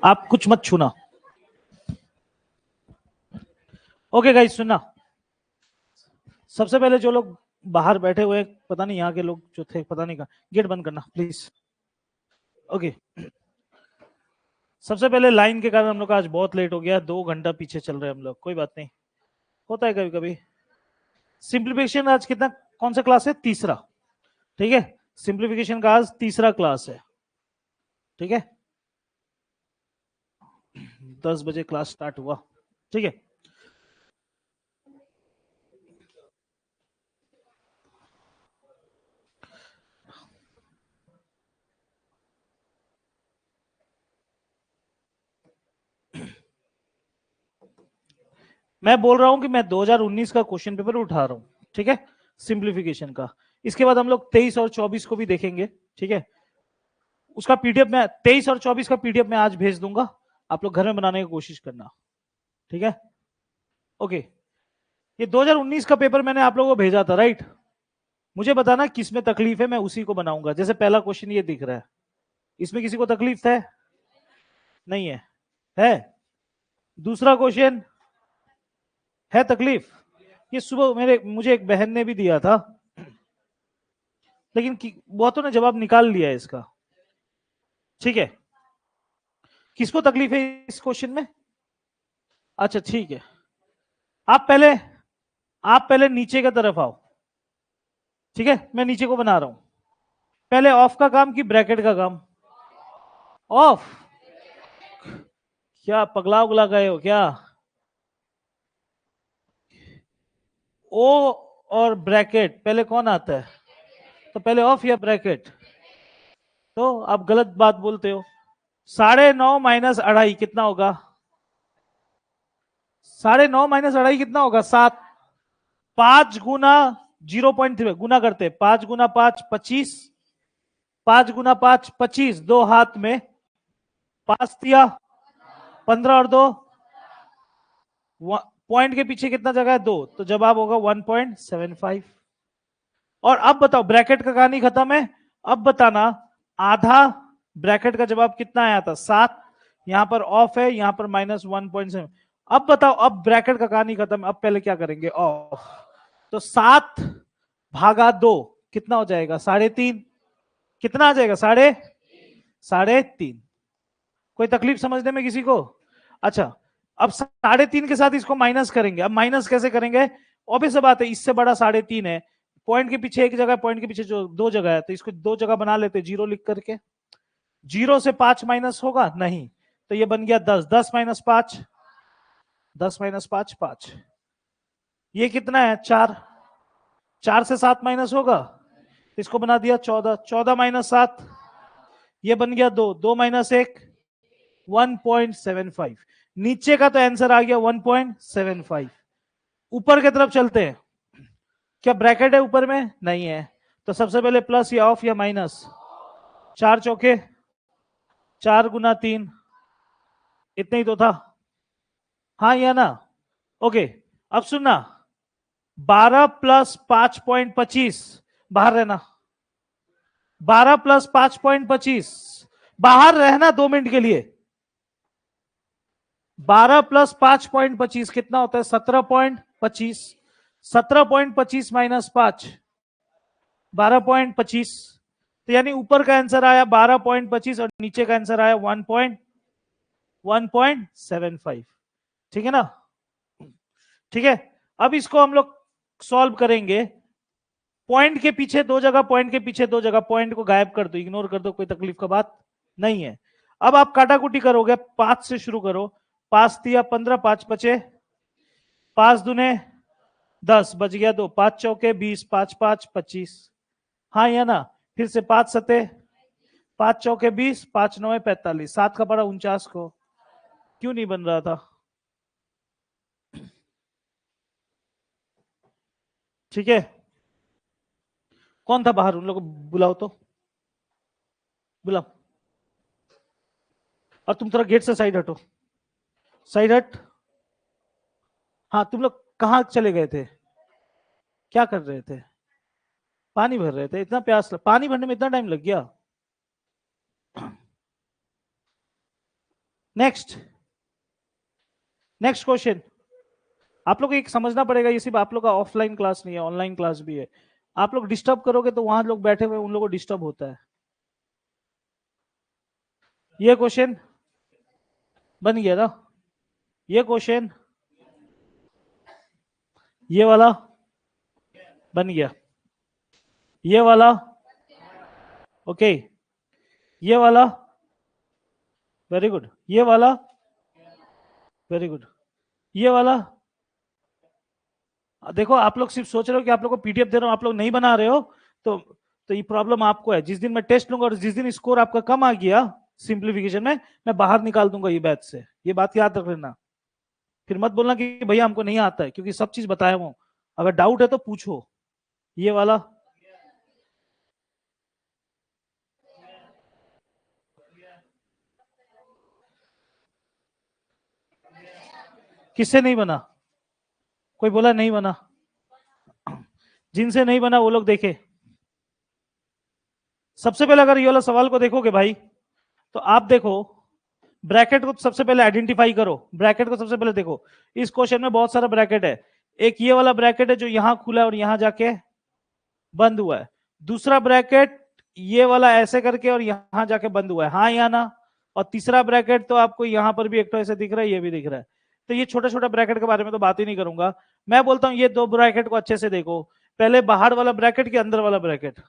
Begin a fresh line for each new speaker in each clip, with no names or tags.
आप कुछ मत छूना। ओके गाइस, सुनना। सबसे पहले जो लोग बाहर बैठे हुए, पता नहीं यहाँ के लोग जो थे, पता नहीं कहा, गेट बंद करना प्लीज। ओके, सबसे पहले लाइन के कारण हम लोग का आज बहुत लेट हो गया, 2 घंटा पीछे चल रहे हैं हम लोग, कोई बात नहीं, होता है कभी कभी। सिंप्लीफिकेशन आज कितना, कौन सा क्लास है? तीसरा, ठीक है। सिंप्लीफिकेशन का आज तीसरा क्लास है, ठीक है। 10 बजे क्लास स्टार्ट हुआ, ठीक है। मैं बोल रहा हूं कि मैं 2019 का क्वेश्चन पेपर उठा रहा हूं, ठीक है, सिंप्लीफिकेशन का। इसके बाद हम लोग 23 और 24 को भी देखेंगे, ठीक है। उसका पीडीएफ में 23 और 24 का पीडीएफ मैं आज भेज दूंगा, आप लोग घर में बनाने की कोशिश करना, ठीक है। ओके, ये 2019 का पेपर मैंने आप लोगों को भेजा था, राइट। मुझे बताना किस में तकलीफ है, मैं उसी को बनाऊंगा। जैसे पहला क्वेश्चन ये दिख रहा है, इसमें किसी को तकलीफ है? नहीं है? है? दूसरा क्वेश्चन है तकलीफ? ये सुबह मुझे एक बहन ने भी दिया था, लेकिन बहुतों ने जवाब निकाल लिया है इसका, ठीक है। किसको तकलीफ है इस क्वेश्चन में? अच्छा ठीक है, आप पहले आप पहले नीचे की तरफ आओ, ठीक है। मैं नीचे को बना रहा हूं। पहले ऑफ का काम कि ब्रैकेट का काम? ऑफ। क्या पगला उगला गए हो क्या? ओ और ब्रैकेट पहले कौन आता है? तो पहले ऑफ या ब्रैकेट? तो आप गलत बात बोलते हो। 9.5 माइनस अढ़ाई कितना होगा? 9.5 माइनस अढ़ाई कितना होगा? 7। 5 गुना 0.3 गुना करते, 5 गुना 5 25, 5 गुना 5 25, दो हाथ में 5 दिया 15 और 2 पॉइंट के पीछे कितना जगह है? 2, तो जवाब होगा 1.75। और अब बताओ, ब्रैकेट का कहानी खत्म है। अब बताना, आधा ब्रैकेट का जवाब कितना आया था? 7। यहां पर ऑफ है, यहां पर -1.7। अब बताओ, अब ब्रैकेट का कहानी खत्म है। अब पहले क्या करेंगे? ऑफ। तो 7 भागा 2 कितना हो जाएगा? 3.5। कितना आ जाएगा? 3.5। कोई तकलीफ समझने में किसी को? अच्छा, अब 3.5 के साथ इसको माइनस करेंगे। अब माइनस कैसे करेंगे? ऑब्वियस बात है, इससे बड़ा 3.5 है। पॉइंट के पीछे एक जगह, पॉइंट के पीछे जो 2 जगह है, तो इसको 2 जगह बना लेते, 0 लिख करके। 0 से 5 माइनस होगा नहीं, तो ये बन गया 10। 10 माइनस 5, 10 माइनस 5 5। ये कितना है? 4। 4 से 7 माइनस होगा, इसको बना दिया 14। 14 माइनस 7, ये बन गया 2। 2 माइनस 1 1.75। नीचे का तो आंसर आ गया 1.75। ऊपर की तरफ चलते हैं। क्या ब्रैकेट है ऊपर में? नहीं है, तो सबसे पहले प्लस या ऑफ या माइनस? 4 चौके 4 गुना 3, इतना ही तो था, हाँ या ना? ओके, अब सुनना, 12 प्लस 5.25, बाहर रहना। 12 प्लस 5.25, बाहर रहना 2 मिनट के लिए। 12 प्लस 5.25 कितना होता है? 17.25। 17.25 माइनस 5 12.25, तो यानी ऊपर का आंसर आया 12.25 और नीचे का आंसर आया 1.75। ठीक है ना? ठीक है, अब इसको हम लोग सॉल्व करेंगे। पॉइंट के पीछे 2 जगह, पॉइंट के पीछे 2 जगह, पॉइंट को गायब कर दो, इग्नोर कर दो, कोई तकलीफ का बात नहीं है। अब आप काटाकुटी करोगे, 5 से शुरू करो। 5 दिया 15, 5 बचे, 5 दुने 10, बच गया 2, 5 चौके 20, 5 5 25, हाँ या ना? फिर से 5 सते, 5 चौके 20, 5 9 45, 7 का पड़ा 49 को। क्यों नहीं बन रहा था? ठीक है, कौन था बाहर? उन लोगों को बुलाओ, तो बुलाओ। और तुम थोड़ा गेट से साइड हटो, साइड हट। हाँ, तुम लोग कहाँ चले गए थे? क्या कर रहे थे? पानी भर रहे थे? इतना प्यास पानी भरने में इतना टाइम लग गया? Next next question. आप लोग को एक समझना पड़ेगा, ये सिर्फ आप लोग का ऑफलाइन क्लास नहीं है, ऑनलाइन क्लास भी है। आप लोग डिस्टर्ब करोगे तो वहां लोग बैठे हुए उन लोगों को डिस्टर्ब होता है। ये क्वेश्चन बन गया ना? ये क्वेश्चन, ये वाला बन गया, ये वाला ओके, ये वाला वेरी गुड, ये वाला वेरी गुड, ये वाला। देखो आप लोग सिर्फ सोच रहे हो कि आप लोग को पीडीएफ दे रहा हूं, आप लोग नहीं बना रहे हो, तो तो ये प्रॉब्लम आपको है। जिस दिन मैं टेस्ट लूंगा और जिस दिन स्कोर आपका कम आ गया सिंप्लीफिकेशन में, मैं बाहर निकाल दूंगा ये बैच से। ये बात याद रख लेना। फिर मत बोलना कि भैया हमको नहीं आता है, क्योंकि सब चीज बताया हूं। अगर डाउट है तो पूछो। ये वाला किससे नहीं बना? कोई बोला नहीं बना? जिनसे नहीं बना वो लोग देखे। सबसे पहले अगर ये वाला सवाल को देखोगे भाई, तो आप देखो, ब्रैकेट को सबसे पहले आइडेंटिफाई करो। ब्रैकेट को सबसे पहले देखो। इस क्वेश्चन में बहुत सारा ब्रैकेट है। एक ये वाला ब्रैकेट है जो यहां खुला है और यहां जाके बंद हुआ है। दूसरा ब्रैकेट ये वाला ऐसे करके और यहां जाके बंद हुआ है, हाँ या ना? और तीसरा ब्रैकेट तो आपको यहां पर भी एक तो ऐसे दिख रहा है, ये भी दिख रहा है। तो ये छोटा छोटा ब्रैकेट के बारे में तो बात ही नहीं करूंगा। मैं बोलता हूं ये दो ब्रैकेट को अच्छे से देखो। पहले बाहर वाला ब्रैकेट के अंदर वाला ब्रैकेट,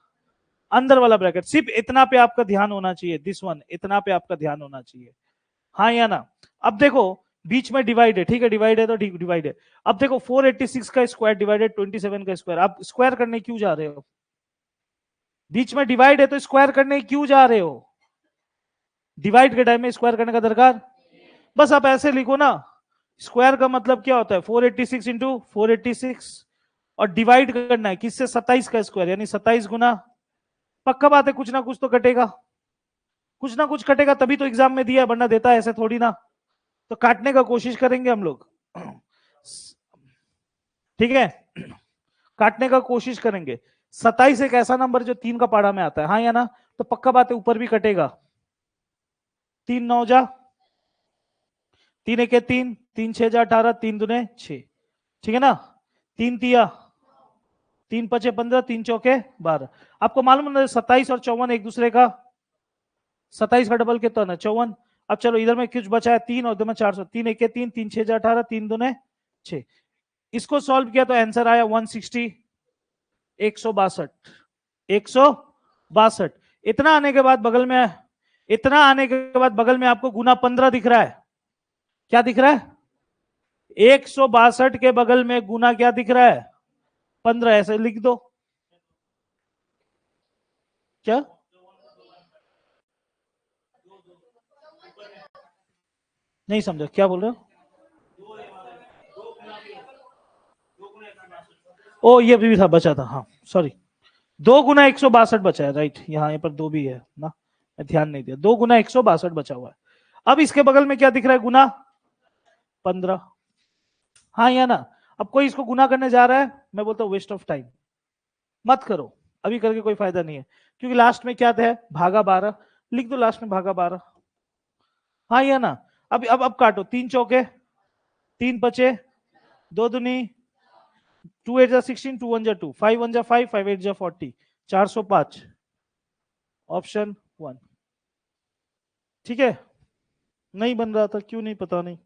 अंदर वाला ब्रैकेट, सिर्फ इतना पे आपका ध्यान होना चाहिए। दिस वन, इतना पे आपका ध्यान होना चाहिए, हाँ या ना? अब देखो बीच में डिवाइड है, ठीक है, डिवाइड है तो ठीक, डिवाइड है। अब देखो 486 का स्क्वायर डिवाइडेड 27 का स्क्वायर, आप स्क्वायर करने क्यों जा रहे हो? बीच में डिवाइड है तो स्क्वायर करने क्यों जा रहे हो? डिवाइड के टाइम में स्क्वायर करने का दरकार, बस आप ऐसे लिखो ना। स्क्वायर का मतलब क्या होता है? 486 इंटू 486, और डिवाइड करना है किससे? 27 का स्क्वायर, यानी 27 गुना। पक्का बात है कुछ ना कुछ तो कटेगा, कुछ ना कुछ कटेगा, तभी तो एग्जाम में दिया, वरना देता है ऐसे थोड़ी ना। तो काटने का कोशिश करेंगे हम लोग, ठीक है, काटने का कोशिश करेंगे। 27 एक ऐसा नंबर जो 3 का पाड़ा में आता है, हाँ या ना? तो पक्का बात है ऊपर भी कटेगा। 3 9 जा, 3 1 3, 3 6 जा 18, 3 दूने 6, ठीक है ना? 3 तिया, 3 पचे 15, 3 चौके 12। आपको मालूम है 27 और 54 एक दूसरे का, 27 का डबल कितना है? 54। अब चलो इधर में कुछ बचा है 3 और इधर में 400, 3 1 3, 3 6 जा 18, 3 दूने 6। इसको सॉल्व किया तो आंसर आया 160, 162, 162। इतना आने के बाद बगल में, इतना आने के बाद बगल में आपको गुना 15 दिख रहा है। क्या दिख रहा है? 162 के बगल में गुना क्या दिख रहा है? 15। ऐसे लिख दो। क्या? नहीं समझा, क्या बोल रहे हो? ओ ये भी था, बचा था, हाँ सॉरी। 2 गुना 162 बचा है, राइट, यहाँ पर 2 भी है ना, मैं ध्यान नहीं दिया। 2 गुना 162 बचा हुआ है। अब इसके बगल में क्या दिख रहा है? गुना 15, हाँ या ना? अब कोई इसको गुना करने जा रहा है, मैं बोलता हूँ वेस्ट ऑफ टाइम, मत करो, अभी करके कोई फायदा नहीं है। क्योंकि लास्ट में क्या था? भागा 12, लिख दो लास्ट में भागा 12, हाँ या ना? अब काटो, 3 चौके, 3 पचे, 2 दुनी, 2 8 जा 16, 2 1 जा 2, 5 1 जा 5, 5 8 जा 40, 405, ऑप्शन 1। ठीक है, नहीं बन रहा था क्यों, नहीं पता नहीं।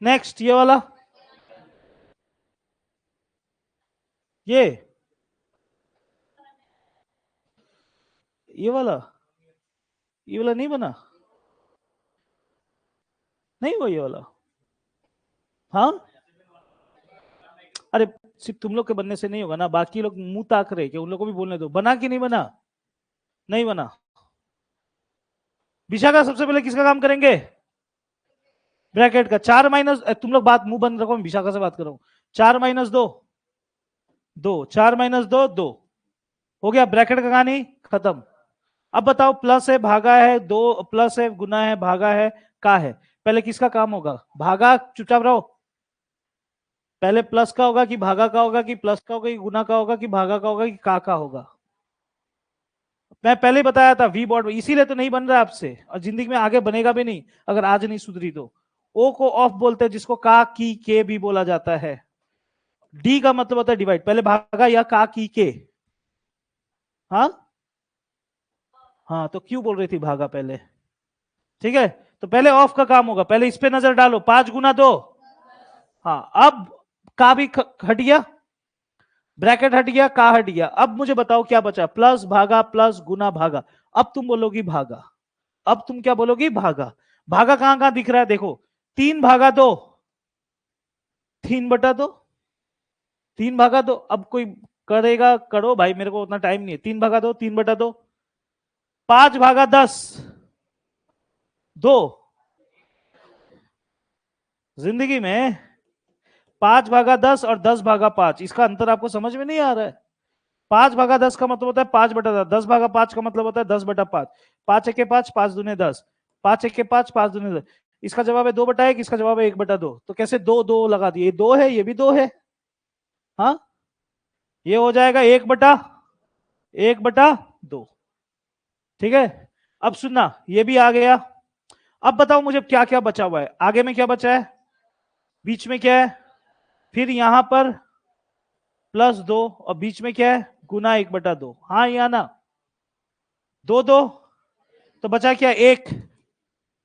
नेक्स्ट ये वाला, ये ये वाला, ये वाला नहीं बना, नहीं हुआ ये वाला, हाँ? अरे सिर्फ तुम लोग के बनने से नहीं होगा ना, बाकी लोग मुंह ताक रहे कि उन लोग को भी बोलने दो। बना कि नहीं बना? नहीं बना। विशाखा सबसे पहले किसका काम करेंगे? ब्रैकेट का। 4 माइनस, तुम लोग बात मुंह बंद रखो, मैं विशाखा से बात कर रहा हूं। 4 माइनस 2, 2, 4 माइनस 2, 2, हो गया, ब्रैकेट का कहानी खत्म। अब बताओ, प्लस है भागा है, दो प्लस है गुना है भागा है का है, पहले किसका काम होगा? भागा, चुपचाप रहो। पहले प्लस का होगा कि भागा का होगा, कि प्लस का होगा कि गुना का होगा, कि भागा का होगा कि का होगा? मैं पहले ही बताया था वी बॉड, इसीलिए तो नहीं बन रहा आपसे और जिंदगी में आगे बनेगा भी नहीं अगर आज नहीं सुधरी तो। ओ को ऑफ बोलते हैं जिसको का की के भी बोला जाता है। डी का मतलब होता है डिवाइड, पहले भागा या का की के। हाँ हाँ, तो क्यों बोल रही थी भागा पहले? ठीक है, तो पहले ऑफ का काम होगा, पहले इस पे नजर डालो, 5 गुना 2। हाँ, अब का भी हट गया, ब्रैकेट हट गया, का हट गया। अब मुझे बताओ क्या बचा, प्लस भागा प्लस गुना भागा। अब तुम बोलोगी भागा, अब तुम क्या बोलोगी, भागा। भागा कहां कहां दिख रहा है देखो, 3 भागा 2, 3/2, 3 भागा 2। अब कोई करेगा करो भाई, मेरे को उतना टाइम नहीं है। 3 भागा 2, 3/2, 5 भागा 10, 2। जिंदगी में 5 भागा 10 और 10 भागा 5, इसका अंतर आपको समझ में नहीं आ रहा है? 5 भागा 10 का मतलब होता है 5/10, 10 भागा 5 का मतलब होता है 10/5। 5 1 5, 5 दूने 10, 5 1 5, 5 दूने 10। इसका जवाब है 2/1, इसका जवाब है 1/2। तो कैसे 2 2 लगा दिए, 2 है, ये भी 2 है। हाँ, ये हो जाएगा 1/1/2। ठीक है, अब सुनना, ये भी आ गया। अब बताओ मुझे क्या क्या बचा हुआ है, आगे में क्या बचा है, बीच में क्या है, फिर यहां पर +2 और बीच में क्या है, गुना 1/2। हाँ या ना, 2 2, तो बचा क्या, 1।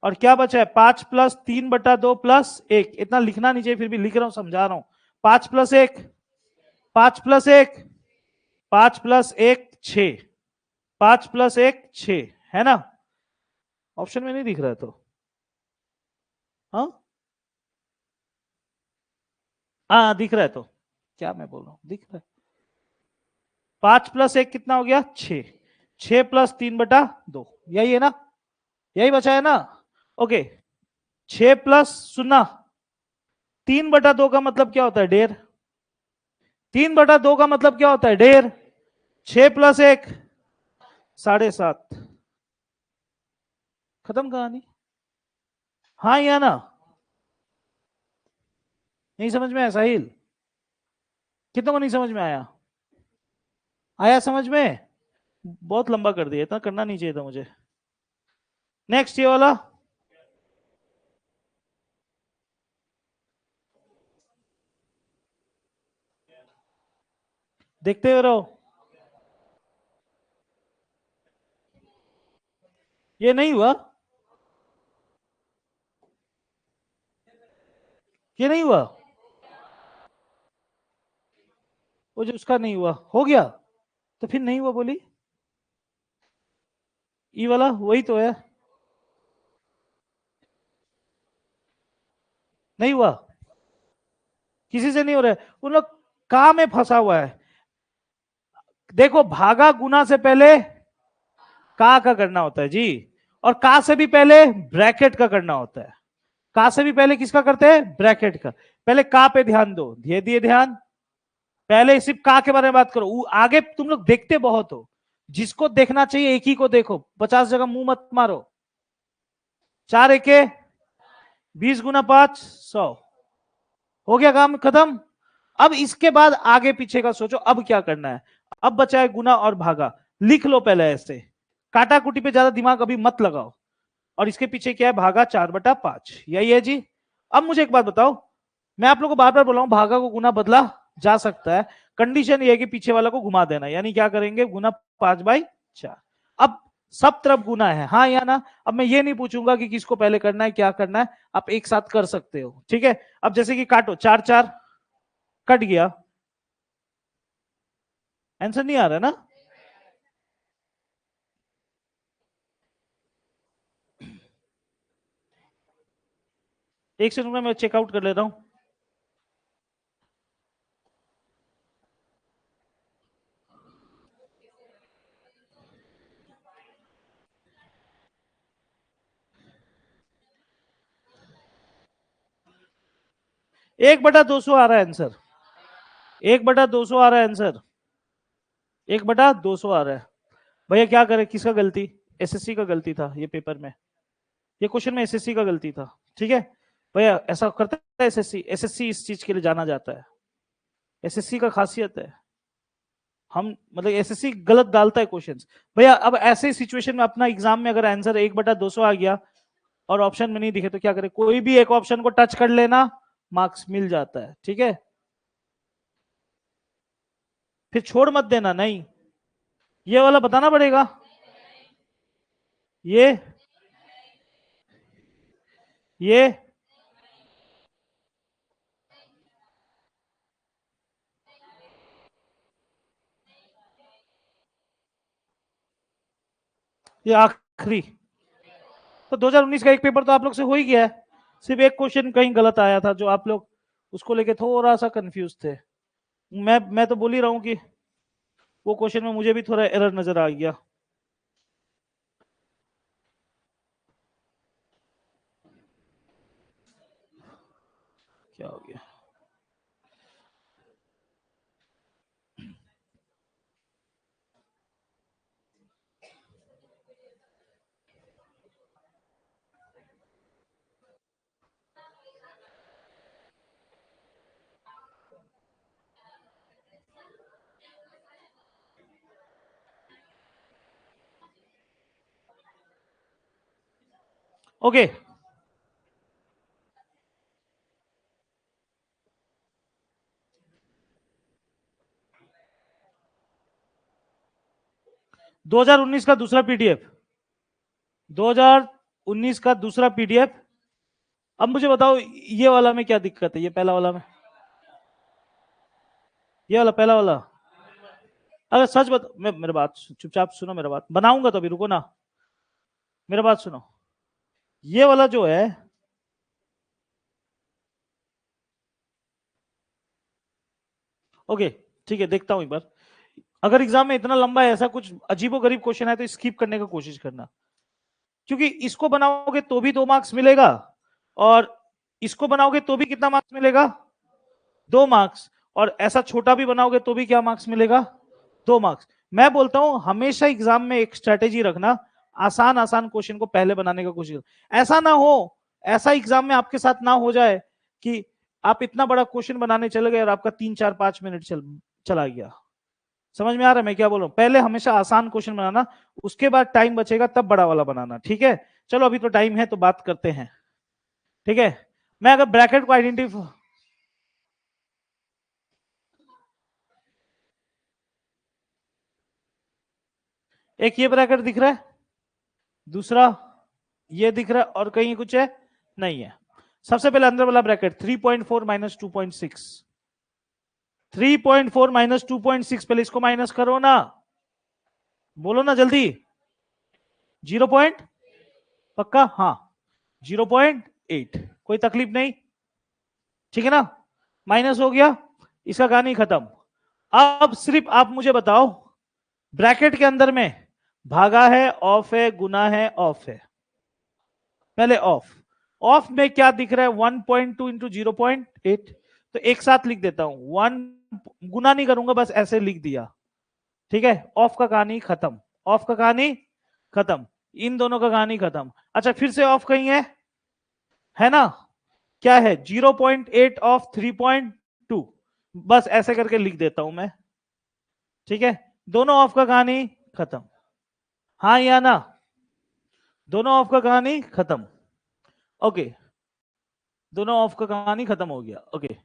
और क्या बचा है, 5 + 3/2 + 1। इतना लिखना नहीं चाहिए, फिर भी लिख रहा हूं, समझा रहा हूं। 5 + 1, 5 + 1, 5 + 1 6, 5 + 1 6, है ना? ऑप्शन में नहीं दिख रहा है तो? हाँ हाँ, दिख रहा है तो क्या मैं बोल रहा हूं, दिख रहा है। 5 + 1 कितना हो गया, 6, 6 + 3/2, यही है ना, यही बचा है ना? ओके, 6 प्लस सुनना, 3/2 का मतलब क्या होता है, 1.5। 3/2 का मतलब क्या होता है, 1.5। 6 + 1 7.5। खत्म कहानी। हाँ या ना? नहीं समझ में आया साहिल? कितनों को नहीं समझ में आया? आया समझ में? बहुत लंबा कर दिया, इतना करना नहीं चाहिए था मुझे। नेक्स्ट ये वाला, देखते हुए रहो। ये नहीं हुआ, ये नहीं हुआ, वो जो उसका नहीं हुआ, हो गया तो फिर नहीं हुआ बोली, ये वाला वही तो है, नहीं हुआ, किसी से नहीं हो रहा है, उन लोग काम में फंसा हुआ है। देखो, भागा गुना से पहले का करना होता है जी, और का से भी पहले ब्रैकेट का करना होता है। का से भी पहले किसका करते हैं, ब्रैकेट का। पहले का पे ध्यान दो, दिए दिए ध्यान, पहले सिर्फ का के बारे में बात करो, आगे तुम लोग देखते बहुत हो, जिसको देखना चाहिए एक ही को देखो, 50 जगह मुंह मत मारो। 4 एके 20 × 5 100, हो गया काम खत्म। अब इसके बाद आगे पीछे का सोचो, अब क्या करना है। अब बचा है गुना और भागा, लिख लो पहले ऐसे, काटा कुटी पे ज्यादा दिमाग अभी मत लगाओ। और इसके पीछे क्या है, भागा 4/5, यही है जी। अब मुझे एक बात बताओ, मैं आप लोगों को बार बार बोला हूं भागा को गुना बदला जा सकता है, कंडीशन ये है कि पीछे वाला को घुमा देना, यानी क्या करेंगे, गुना 5/4। अब सब तरफ गुना है, हाँ या ना? अब मैं ये नहीं पूछूंगा कि किसको पहले करना है, क्या करना है, आप एक साथ कर सकते हो, ठीक है। अब जैसे कि काटो, 4 4 कट गया, आंसर नहीं आ रहा ना? एक सेकंड में मैं चेकआउट कर ले रहा हूं। एक बटा 200 आ रहा है आंसर, 1/200 आ रहा है आंसर, 1/200 आ रहा है। भैया क्या करे, किसका गलती, एसएससी का गलती था ये पेपर में, ये क्वेश्चन में एसएससी का गलती था, ठीक है। भैया ऐसा करता है एसएससी, एसएससी इस चीज के लिए जाना जाता है, एसएससी का खासियत है। हम मतलब एसएससी गलत डालता है क्वेश्चंस भैया। अब ऐसे सिचुएशन में अपना एग्जाम में अगर आंसर 1/200 आ गया और ऑप्शन में नहीं दिखे तो क्या करें, कोई भी एक ऑप्शन को टच कर लेना, मार्क्स मिल जाता है, ठीक है। फिर छोड़ मत देना, नहीं ये वाला बताना पड़ेगा। ये आखिरी। तो 2019 का एक पेपर तो आप लोग से हो ही गया है, सिर्फ एक क्वेश्चन कहीं गलत आया था जो आप लोग उसको लेके थोड़ा सा कंफ्यूज थे। मैं तो बोल ही रहा हूँ कि वो क्वेश्चन में मुझे भी थोड़ा एरर नजर आ गया। क्या हो गया? ओके 2019 का दूसरा पीडीएफ, 2019 का दूसरा पीडीएफ। अब मुझे बताओ ये वाला में क्या दिक्कत है, ये पहला वाला में, ये वाला पहला वाला। अगर सच बता, मेरे बात चुपचाप सुनो, मेरा बात बनाऊंगा तो अभी रुको ना, मेरा बात सुनो। ये वाला जो है, ओके ठीक है, देखता हूं एक बार। अगर एग्जाम में इतना लंबा है, ऐसा कुछ अजीबो गरीब क्वेश्चन है तो स्किप करने का कोशिश करना, क्योंकि इसको बनाओगे तो भी 2 मार्क्स मिलेगा और इसको बनाओगे तो भी कितना मार्क्स मिलेगा, 2 मार्क्स। और ऐसा छोटा भी बनाओगे तो भी क्या मार्क्स मिलेगा, 2 मार्क्स। मैं बोलता हूं हमेशा एग्जाम में एक स्ट्रेटेजी रखना, आसान आसान क्वेश्चन को पहले बनाने का कोशिश। ऐसा ना हो, ऐसा एग्जाम में आपके साथ ना हो जाए कि आप इतना बड़ा क्वेश्चन बनाने चले गए और आपका 3 4 5 मिनट चला गया। समझ में आ रहा है मैं क्या बोल रहा हूं? पहले हमेशा आसान क्वेश्चन बनाना, उसके बाद टाइम बचेगा तब बड़ा वाला बनाना, ठीक है। चलो अभी तो टाइम है तो बात करते हैं, ठीक है। मैं अगर ब्रैकेट को आइडेंटिफाई, एक ये ब्रैकेट दिख रहा है, दूसरा ये दिख रहा है, और कहीं कुछ है नहीं है। सबसे पहले अंदर वाला ब्रैकेट 3.4 माइनस 2.6, 3.4 माइनस 2.6, पहले इसको माइनस करो ना, बोलो ना जल्दी। 0. पक्का, हाँ 0.8, कोई तकलीफ नहीं, ठीक है ना। माइनस हो गया, इसका कहानी खत्म। अब सिर्फ आप मुझे बताओ, ब्रैकेट के अंदर में भागा है, ऑफ है, गुना है, ऑफ है। पहले ऑफ, ऑफ में क्या दिख रहा है, 1.2 इंटू 0.8, तो एक साथ लिख देता हूं, 1 गुना नहीं करूंगा, बस ऐसे लिख दिया, ठीक है। ऑफ का कहानी खत्म, ऑफ का कहानी खत्म, इन दोनों का कहानी खत्म। अच्छा फिर से ऑफ कहीं है ना, क्या है, 0.8 ऑफ 3.2, बस ऐसे करके लिख देता हूं मैं, ठीक है। दोनों ऑफ का कहानी खत्म, हाँ या ना, दोनों ऑफ का कहानी खत्म, ओके, दोनों ऑफ का कहानी खत्म हो गया, ओके।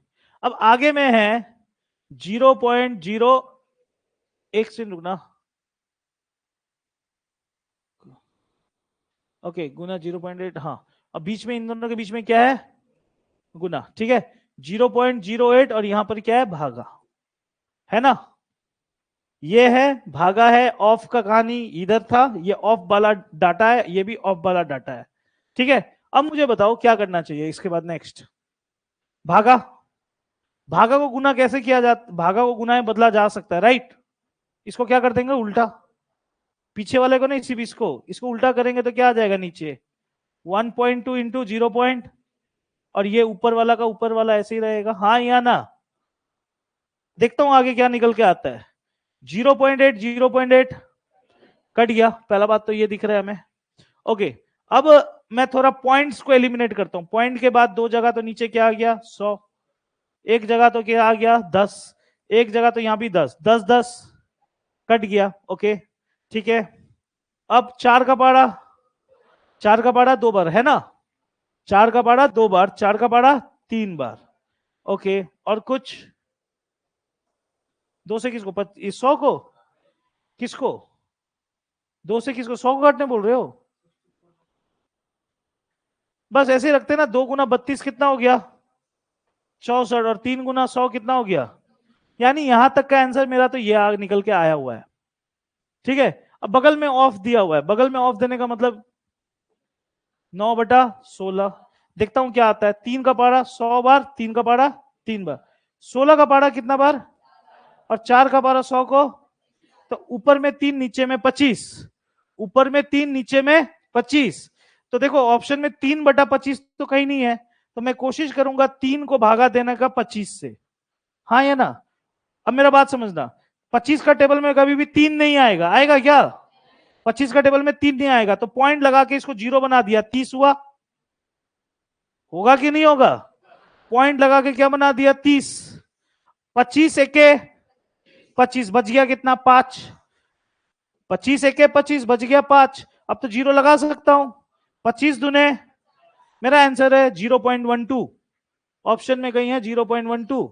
अब आगे में है 0.0, एक सेकंड रुकना, ओके गुना 0.8, हाँ। अब बीच में इन दोनों के बीच में क्या है, गुना, ठीक है। 0.08 और यहां पर क्या है, भागा, है ना। ये है भागा है, ऑफ का कहानी इधर था, ये ऑफ वाला डाटा है, ये भी ऑफ वाला डाटा है, ठीक है। अब मुझे बताओ क्या करना चाहिए इसके बाद, नेक्स्ट भागा, भागा को गुना कैसे किया जाता, भागा को गुना में बदला जा सकता है, राइट। इसको क्या कर देंगे, उल्टा, पीछे वाले को नहीं, सिर्फ इसको उल्टा करेंगे तो क्या आ जाएगा नीचे, 1.2 इंटू 0 पॉइंट, और ये ऊपर वाला का ऊपर वाला ऐसे ही रहेगा, हाँ या ना। देखता हूं आगे क्या निकल के आता है, 0.8 0.8 कट गया, पहला बात तो ये दिख रहा है हमें, ओके। अब मैं थोड़ा पॉइंट्स को एलिमिनेट करता हूं, पॉइंट के बाद 2 जगह तो नीचे क्या आ गया, 100, एक जगह तो क्या आ गया 10, एक जगह तो यहां भी 10 10 10, कट गया, ओके ठीक है। अब 4 का पाड़ा, 4 का पाड़ा 2 बार है ना, 4 का पाड़ा 2 बार, 4 का पाड़ा 3 बार, ओके। और कुछ 2 से किसको 100 को, किसको 2 से किसको 100 को काटने बोल रहे हो? बस ऐसे ही रखते ना, 2 गुना 32 कितना हो गया 64, और 3 गुना 100 कितना हो गया, यानी यहां तक का आंसर मेरा तो ये आग निकल के आया हुआ है, ठीक है। अब बगल में ऑफ दिया हुआ है, बगल में ऑफ देने का मतलब 9/16, देखता हूं क्या आता है। 3 का पारा 100 बार, 3 का पारा 3 बार, 16 का पारा कितना बार, और 4 का पारा 100 को, तो ऊपर में 3 नीचे में 25, ऊपर में 3 नीचे में 25, तो देखो ऑप्शन में 3/25 तो कहीं नहीं है, तो मैं कोशिश करूंगा 3 को भागा देने का 25 से, हाँ या ना। अब मेरा बात समझना, 25 का टेबल में कभी भी 3 नहीं आएगा, आएगा क्या? 25 का टेबल में 3 नहीं आएगा, तो पॉइंट लगा के इसको 0 बना दिया, 30 हुआ, होगा कि नहीं होगा? पॉइंट लगा के क्या बना दिया 30, 25 एके 25 बच गया कितना 5, 25 एके 25 बच गया 5, अब तो 0 लगा सकता हूं, 25 दुने, मेरा आंसर है 0.12, ऑप्शन में कहीं है 0.12,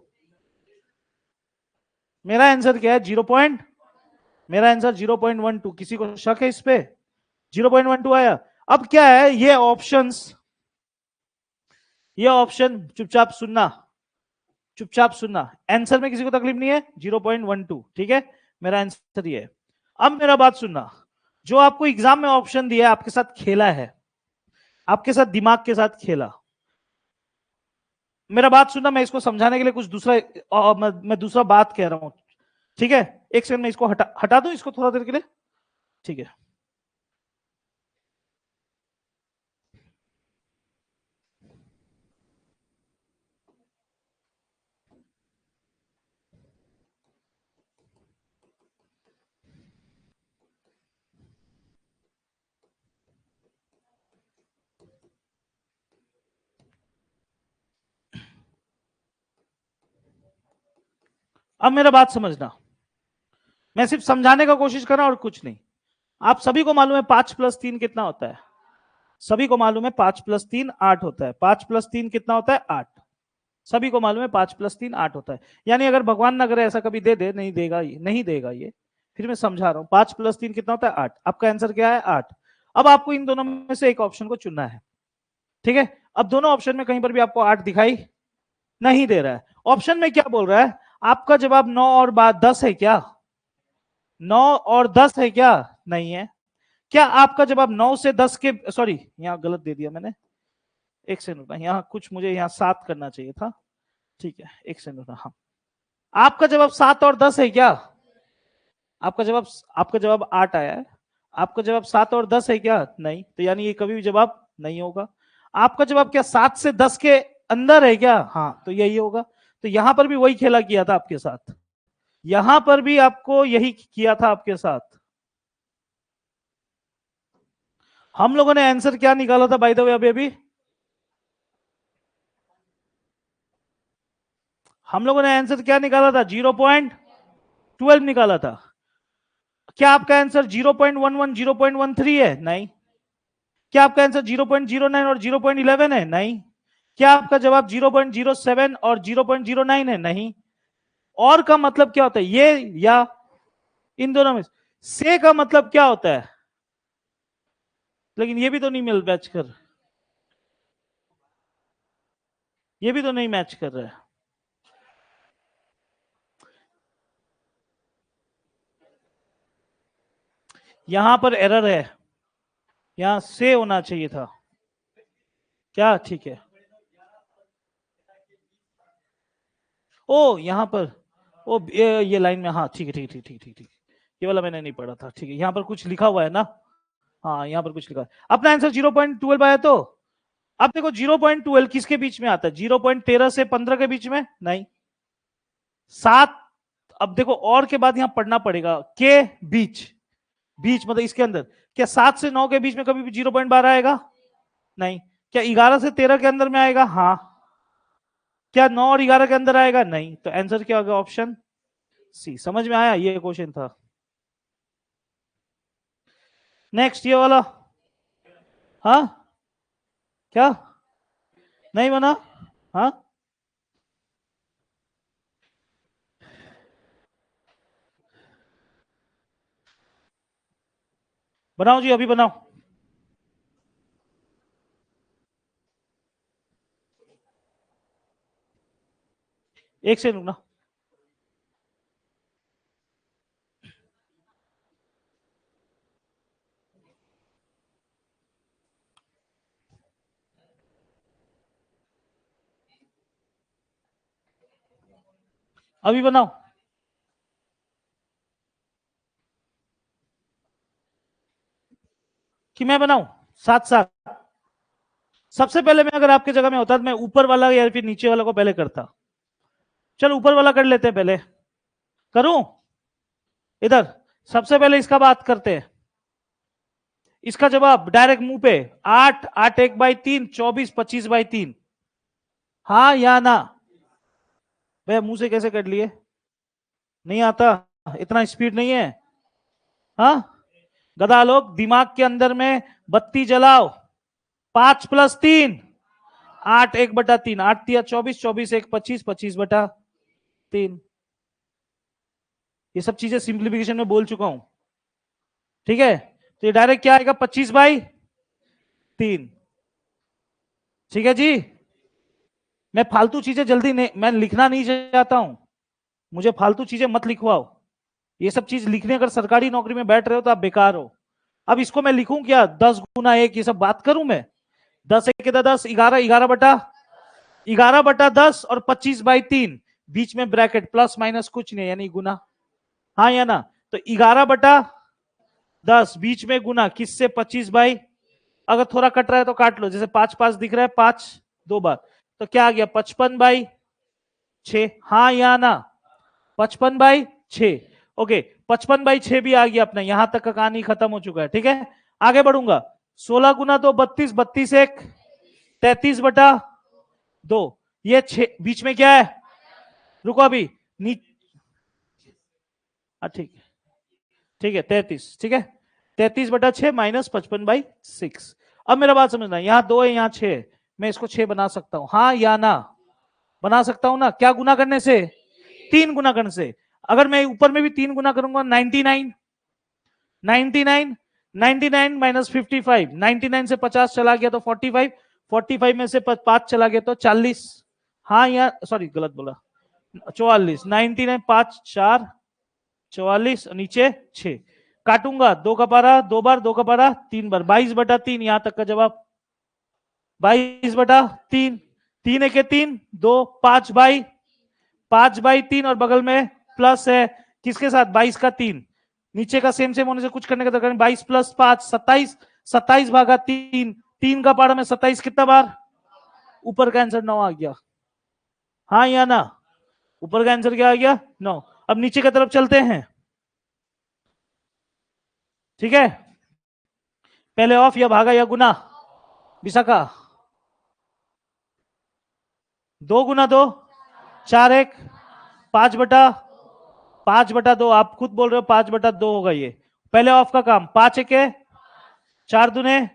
मेरा आंसर क्या है 0. मेरा आंसर 0.12, किसी को शक है इस पे? 0.12 आया। अब क्या है ये ऑप्शंस, ये ऑप्शन चुपचाप सुनना, चुपचाप सुनना, आंसर में किसी को तकलीफ नहीं है, 0.12, ठीक है, मेरा आंसर ये है। अब मेरा बात सुनना, जो आपको एग्जाम में ऑप्शन दिया है, आपके साथ खेला है, आपके साथ दिमाग के साथ खेला, मेरा बात सुनना, मैं इसको समझाने के लिए कुछ दूसरा मैं दूसरा बात कह रहा हूं, ठीक है। एक सेकंड में इसको हटा दूं इसको थोड़ा देर के लिए, ठीक है। अब मेरा बात समझना, मैं सिर्फ समझाने का कोशिश कर रहा हूं और कुछ नहीं। आप सभी को मालूम है 5+3 कितना होता है, सभी को मालूम है 5+3 8 होता है, 5+3 कितना होता है 8, सभी को मालूम है 5+3 8 होता है। यानी अगर भगवान ना करे ऐसा कभी दे दे, नहीं देगा ये, नहीं देगा ये, फिर मैं समझा रहा हूं, 5+3 कितना होता है 8, आपका आंसर क्या है 8। अब आपको इन दोनों में से एक ऑप्शन को चुनना है, ठीक है। अब दोनों ऑप्शन में कहीं पर भी आपको 8 दिखाई नहीं दे रहा है, ऑप्शन में क्या बोल रहा है, आपका जवाब 9 और 10 है क्या, 9 और 10 है क्या, नहीं है। क्या आपका जवाब 9 से 10 के, सॉरी यहां गलत दे दिया मैंने, एक सेकंड रुकना, यहाँ कुछ मुझे यहाँ 7 करना चाहिए था, ठीक है एक सेकंड रुकना। हाँ, आपका जवाब 7 और 10 है क्या, आपका जवाब 8 आया है, आपका जवाब 7 और 10 है क्या, नहीं, तो यानी ये कभी भी जवाब नहीं होगा। आपका जवाब क्या 7 से 10 के अंदर है क्या, हाँ, तो यही होगा। तो यहां पर भी वही खेला किया था आपके साथ, यहां पर भी आपको यही किया था आपके साथ। हम लोगों ने आंसर क्या निकाला था बाय द वे, अभी अभी हम लोगों ने आंसर क्या निकाला था, 0.12 निकाला था। क्या आपका आंसर 0.11 0.13 है, नहीं। क्या आपका आंसर 0.09 और 0.11 है, नहीं। क्या आपका जवाब 0.07 और 0.09 है, नहीं। और का मतलब क्या होता है, ये या इन दोनों में से का मतलब क्या होता है, लेकिन ये भी तो नहीं मिल मैच कर, ये भी तो नहीं मैच कर रहा है। यहां पर एरर है, यहां से होना चाहिए था क्या, ठीक है। ओ यहां पर, ओ ये लाइन में, हाँ ठीक है ठीक ठीक ठीक ठीक ठीक, ये वाला मैंने नहीं पढ़ा था, ठीक है। यहाँ पर कुछ लिखा हुआ है ना, हाँ यहाँ पर कुछ लिखा है। अपना आंसर 0.12 आया, तो अब देखो 0.12 किसके बीच में आता है, 0.13 से 15 के बीच में, नहीं। 7, अब देखो और के बाद यहां पढ़ना पड़ेगा, के बीच, बीच मतलब इसके अंदर, क्या 7 से 9 के बीच में कभी भी 0.12 आएगा, नहीं। क्या 11 से 13 के अंदर में आएगा, हाँ। क्या 9 और 11 के अंदर आएगा, नहीं। तो आंसर क्या होगा, ऑप्शन सी। समझ में आया, ये क्वेश्चन था। नेक्स्ट ये वाला, हाँ क्या नहीं बना, हाँ बनाओ जी, अभी बनाओ। एक से रुकना। अभी बनाओ कि मैं बनाऊं साथ साथ। सबसे पहले मैं अगर आपके जगह में होता तो मैं ऊपर वाला या फिर नीचे वाला को पहले करता। चलो ऊपर वाला कर लेते हैं पहले। करूं इधर, सबसे पहले इसका बात करते हैं। इसका जवाब डायरेक्ट मुंह पे, 8, 8 1/3, 24 25/3। हाँ या ना? भैया मुंह से कैसे कर लिए? नहीं आता, इतना स्पीड नहीं है। हाँ गधा लोग, दिमाग के अंदर में बत्ती जलाओ। 5 + 3, 8 1/3, 8 × 3 = 24, 24 × 1 = 25, 25/3। ये सब चीजें सिंप्लीफिकेशन में बोल चुका हूं, ठीक है। तो ये डायरेक्ट क्या आएगा, 25/3। ठीक है जी। मैं फालतू चीजें जल्दी नहीं, मैं लिखना नहीं चाहता हूं, मुझे फालतू चीजें मत लिखवाओ। ये सब चीज लिखने, अगर सरकारी नौकरी में बैठ रहे हो तो आप बेकार हो। अब इसको मैं लिखूं क्या, 10 × 1, ये सब बात करूं मैं? 10 × 1 = 10, 11, 11/10 और 25/3, बीच में ब्रैकेट, प्लस माइनस कुछ नहीं, यानी गुना। हाँ या ना? तो 11/10 बीच में गुना किससे, 25 अगर थोड़ा कट रहा है तो काट लो, जैसे 5 5 दिख रहा है, 5 2 बार, तो क्या आ गया, 55/6। हाँ या ना? 55/6। ओके, 55/6 भी आ गया अपना, यहां तक का कहानी खत्म हो चुका है, ठीक है। आगे बढ़ूंगा। 16 गुना 2 32, 32 1 33/2। ये 6 बीच में क्या है, रुको अभी, ठीक है, ठीक है 33, ठीक है। 33/6 -55/6। अब मेरा बात समझना, यहां 2 है, यहां 6 है, मैं इसको 6 बना सकता हूं, हाँ या ना? बना सकता हूं ना, क्या गुना करने से, 3 गुना करने से। अगर मैं ऊपर में भी 3 गुना करूंगा, 99, 99, 99 -55, 99 से 50 चला गया तो 45, 45 में से 5 चला गया तो 40। हाँ या सॉरी गलत बोला, 44, 99 5 4 44, नीचे 6। काटूंगा, 2 का पारा 2 बार, 2 का पारा 3 बार, 22/3, यहां तक का जवाब 22/3। 3 1 3 2, 5/3 और बगल में प्लस है, किसके साथ, 22 का 3, नीचे का सेम सेम होने से कुछ करने का दरकार नहीं, 22 + 5 27, 27/3, 3 का पारा में 27 कितना बार, ऊपर का आंसर 9 आ गया। हाँ या ना? ऊपर का आंसर क्या आ गया, 9। अब नीचे की तरफ चलते हैं, ठीक है। पहले ऑफ या भागा या गुना, विशाखा? 2 गुना 2, 4 1, 5/2, आप खुद बोल रहे हो 5/2 होगा ये। पहले ऑफ का काम, 5 1 4 दूने,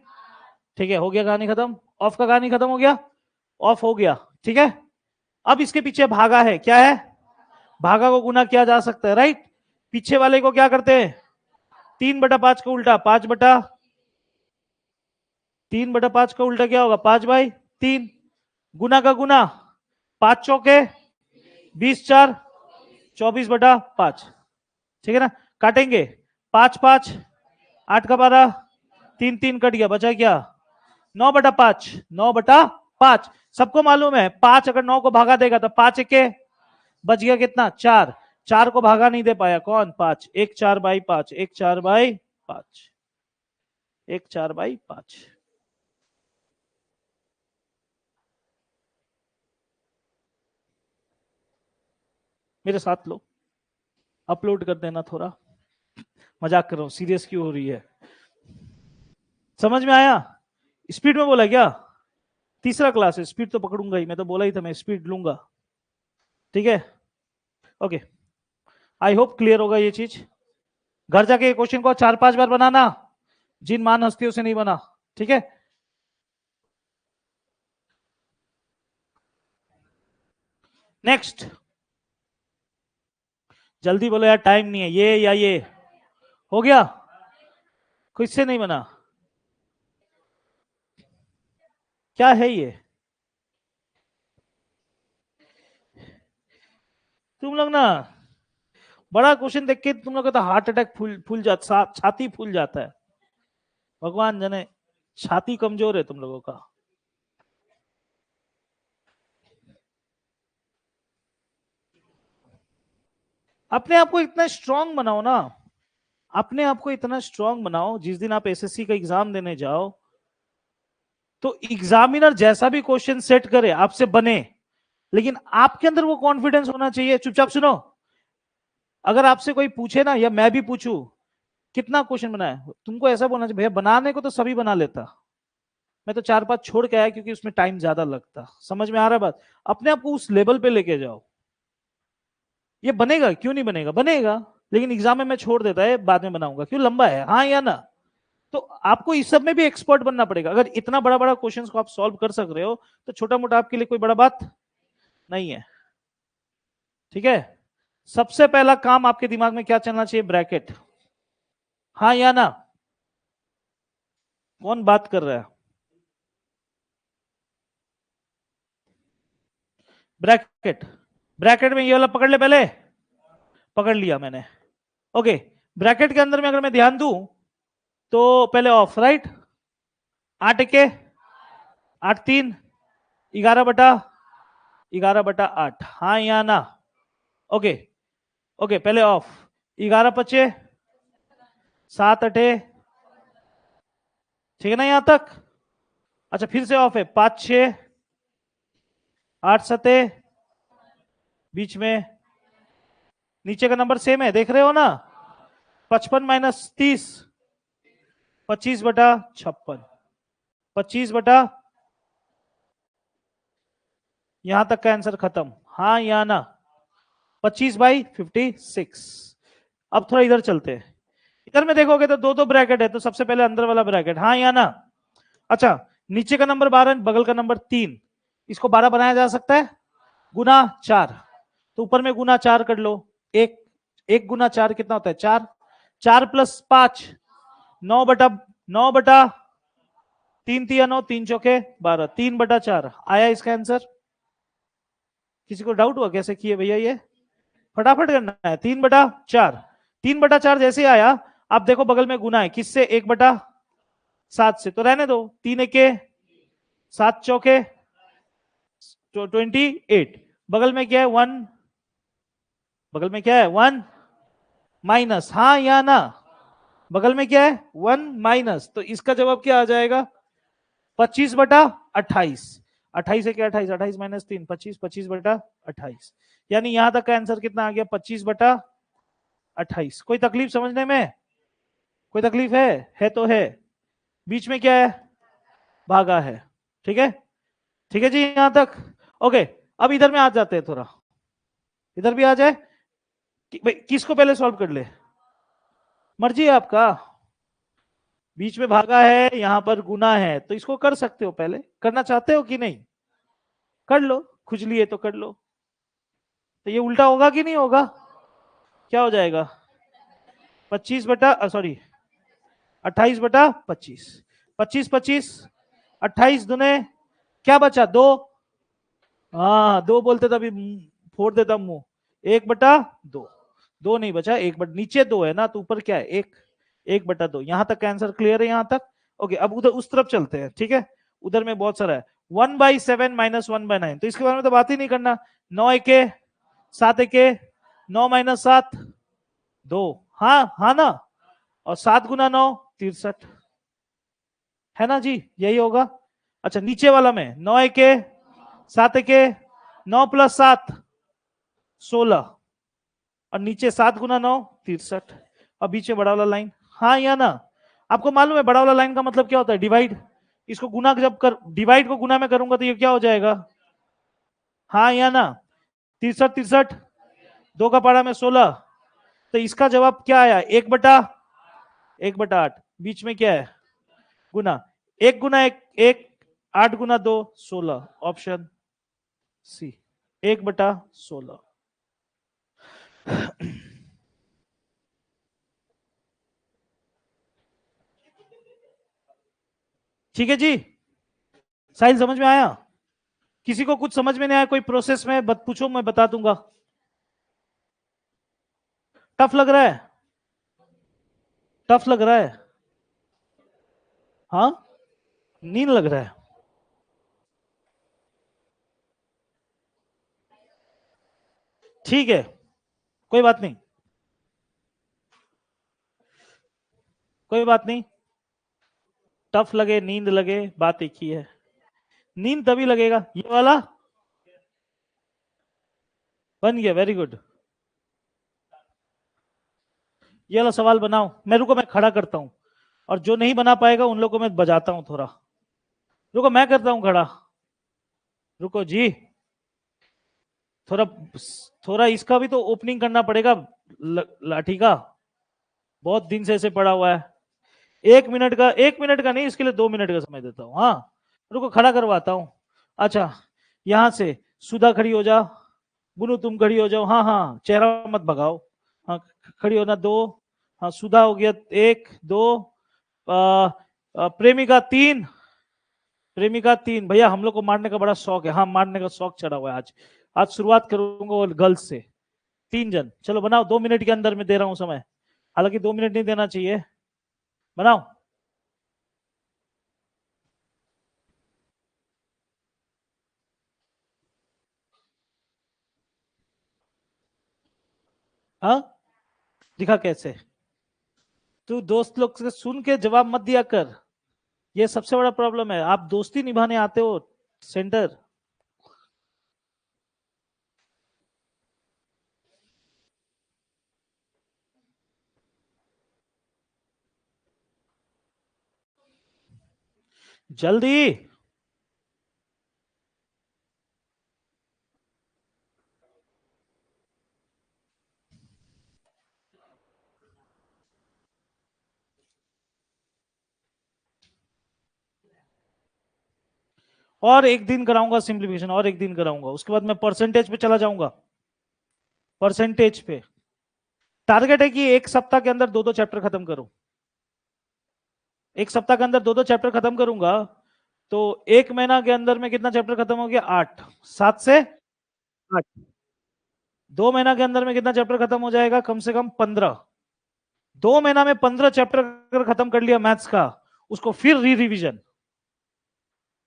ठीक है, हो गया कहानी खत्म। ऑफ का कहानी खत्म हो गया, ऑफ हो गया, ठीक है। अब इसके पीछे भागा है, क्या है, भागा को गुना किया जा सकता है, राइट। पीछे वाले को क्या करते हैं, 3/5 का उल्टा, 3/5 का उल्टा क्या होगा, 5/3, गुना का गुना, 5 चौके 20 4, 24/5, ठीक है ना। काटेंगे, 5 5, 8 का 12, 3 3 कट गया, बचा क्या, 9/5, 9/5। सबको मालूम है 5 अगर 9 को भागा देगा तो 5 1 बच गया कितना, 4। 4 को भागा नहीं दे पाया कौन, 5, 1 4/5, 1 4/5, 1 4/5। मेरे साथ लो, अपलोड कर देना थोड़ा, मजाक कर रहा हूं, सीरियस क्यों हो रही है? समझ में आया? स्पीड में बोला क्या? तीसरा क्लास है, स्पीड तो पकड़ूंगा ही, मैं तो बोला ही था मैं स्पीड लूंगा, ठीक है। ओके, आई होप क्लियर होगा ये चीज। घर जाके क्वेश्चन को 4 5 बार बनाना, जिन मान हस्तियों से नहीं बना, ठीक है। नेक्स्ट, जल्दी बोलो यार, टाइम नहीं है। ये या ये हो गया, किससे नहीं बना, क्या है ये? तुम लोग ना बड़ा क्वेश्चन देख के तुम लोग का तो हार्ट अटैक फूल फूल जाता, छाती फूल जाता है। भगवान जाने, छाती कमजोर है तुम लोगों का। अपने आप को इतना स्ट्रांग बनाओ ना, अपने आप को इतना स्ट्रांग बनाओ, जिस दिन आप एसएससी का एग्जाम देने जाओ तो एग्जामिनर जैसा भी क्वेश्चन सेट करे आपसे बने, लेकिन आपके अंदर वो कॉन्फिडेंस होना चाहिए। चुपचाप सुनो, अगर आपसे कोई पूछे ना, या मैं भी पूछूं कितना क्वेश्चन बनाया, तुमको ऐसा बोलना चाहिए, भैया बनाने को तो सभी बना लेता, मैं तो 4-5 छोड़ के आया क्योंकि उसमें टाइम ज्यादा लगता। समझ में आ रहा है बात? अपने आप को उस लेवल पे लेके जाओ। ये बनेगा, क्यों नहीं बनेगा, बनेगा, लेकिन एग्जाम में मैं छोड़ देता है, बाद में बनाऊंगा, क्यों, लंबा है, हाँ या ना। तो आपको इस सब में भी एक्सपर्ट बनना पड़ेगा। अगर इतना बड़ा बड़ा क्वेश्चंस को आप सॉल्व कर सक रहे हो तो छोटा मोटा आपके लिए कोई बड़ा बात नहीं है, ठीक है। सबसे पहला काम आपके दिमाग में क्या चलना चाहिए, ब्रैकेट, हाँ या ना। कौन बात कर रहा है? ब्रैकेट, ब्रैकेट में ये वाला पकड़ ले, पहले पकड़ लिया मैंने, ओके। ब्रैकेट के अंदर में अगर मैं ध्यान दूं तो पहले ऑफ, राइट, 8 के 8 3 11/8, हाँ या ना। ओके, ओके, पहले ऑफ, 11 5 7 8, ठीक है ना यहां तक। अच्छा, फिर से ऑफ है, 5 6 8 7, बीच में, नीचे का नंबर सेम है, देख रहे हो ना, 55 - 30, 25/56, 25 यहां तक का आंसर खत्म, हाँ या ना। 25/56। अब थोड़ा इधर चलते हैं, इधर में देखोगे तो दो दो ब्रैकेट है, तो सबसे पहले अंदर वाला ब्रैकेट, हाँ या ना। अच्छा, नीचे का नंबर 12, बगल का नंबर 3, इसको 12 बनाया जा सकता है, गुना 4, तो ऊपर में गुना 4 कर लो। एक, 1 गुना 4 कितना होता है, 4, 4 + 5, 9/3 तिया 9, 3 चौके 12, 3/4 आया इसका आंसर। किसी को डाउट हुआ कैसे किए भैया ये? फटाफट करना है, 3/4, 3/4 जैसे आया। आप देखो बगल में गुना है किससे, 1/7 से, तो रहने दो, 3 × 7 चौके 28, बगल में क्या है 1, बगल में क्या है 1 माइनस, हाँ या ना। बगल में क्या है 1 माइनस, तो इसका जवाब क्या आ जाएगा, 25/28, 28 है क्या, 28, 28 - 3, 25, 25/28, यानी यहां तक का आंसर कितना आ गया, 25/28। कोई तकलीफ समझने में, कोई तकलीफ है तो है। बीच में क्या है, भागा है, ठीक है, ठीक है जी यहां तक, ओके। अब इधर में आ जाते हैं थोड़ा, इधर भी आ जाए, भाई किसको पहले सॉल्व कर ले, मर्जी है आपका। बीच में भागा है, यहां पर गुना है, तो इसको कर सकते हो, पहले करना चाहते हो कि नहीं, कर लो, खुजली है तो कर लो। तो ये उल्टा होगा कि नहीं होगा, क्या हो जाएगा, 28/25, 25 25, 28 दुने क्या बचा, 2, हाँ 2 बोलते तभी फोड़ देता मुंह, 1/2, 2 नहीं बचा, नीचे 2 है ना, तो ऊपर क्या है 1, 1/2, यहां तक का आंसर क्लियर है यहां तक, ओके। अब उधर उस तरफ चलते हैं, ठीक है, उधर में बहुत सारा है, 1/7 - 1/9, तो इसके बारे में तो बात ही नहीं करना, 9 × 7 9 - 7 2, हाँ हाँ ना, और 7 × 9 63, है ना जी, यही होगा। अच्छा, नीचे वाला में 9 × 7 9 + 7 16, और नीचे 7 × 9 63, और बीच में बड़ा वाला लाइन, हाँ या ना। आपको मालूम है बड़ा वाला लाइन का मतलब क्या होता है, डिवाइड, इसको गुना जब कर, डिवाइड को गुना में करूंगा तो ये क्या हो जाएगा, हाँ या ना। 63 63, 2 का पारा में 16, तो इसका जवाब क्या आया, 1/8, बीच में क्या है? गुना। 1 गुना 1 1, 8 गुना 2 16, ऑप्शन सी 1/16। ठीक है जी, साहिल समझ में आया? किसी को कुछ समझ में नहीं आया कोई प्रोसेस में पूछो, मैं बता दूंगा। टफ लग रहा है? टफ लग रहा है? हाँ, नींद लग रहा है? ठीक है, कोई बात नहीं, कोई बात नहीं। टफ लगे नींद लगे बात एक ही है। नींद तभी लगेगा, ये वाला बन गया, वेरी गुड। ये वाला सवाल बनाओ, मैं रुको, मैं खड़ा करता हूं, और जो नहीं बना पाएगा उन लोगों को मैं बजाता हूं थोड़ा। रुको, मैं करता हूं खड़ा। रुको जी, थोड़ा थोड़ा इसका भी तो ओपनिंग करना पड़ेगा, लाठी का। बहुत दिन से ऐसे पड़ा हुआ है। 1 मिनट का, 1 मिनट का नहीं, इसके लिए 2 मिनट का समय देता हूँ। हाँ, रुको खड़ा करवाता हूँ। अच्छा, यहां से सुधा खड़ी हो जाओ, गुनु तुम खड़ी हो जाओ। हाँ हाँ, चेहरा मत भगाओ। हाँ, खड़ी होना 2। हाँ, सुधा हो गया 1 2। प्रेमिका 3। प्रेमिका 3। भैया हम लोग को मारने का बड़ा शौक है, हाँ मारने का शौक चढ़ा हुआ है आज। आज शुरुआत करूंगा गर्ल्स से। 3 जन, चलो बनाओ, 2 मिनट के अंदर में दे रहा हूँ समय, हालांकि 2 मिनट नहीं देना चाहिए। बनाओ। हाँ, दिखा कैसे? तू दोस्त लोग से सुन के जवाब मत दिया कर, ये सबसे बड़ा प्रॉब्लम है। आप दोस्ती निभाने आते हो सेंटर। जल्दी। और एक दिन कराऊंगा सिंप्लीफिकेशन, और एक दिन कराऊंगा, उसके बाद मैं परसेंटेज पे चला जाऊंगा। परसेंटेज पे टारगेट है कि एक सप्ताह के अंदर 2 2 चैप्टर खत्म करूं। एक सप्ताह के अंदर 2 2 चैप्टर खत्म करूंगा, तो एक महीना के अंदर में कितना चैप्टर खत्म हो गया? 8। 7 से 8। 2 महीना के अंदर में कितना चैप्टर खत्म हो जाएगा? कम से कम 15। 2 महीना में 15 चैप्टर अगर खत्म कर लिया मैथ्स का, उसको फिर री रिविजन,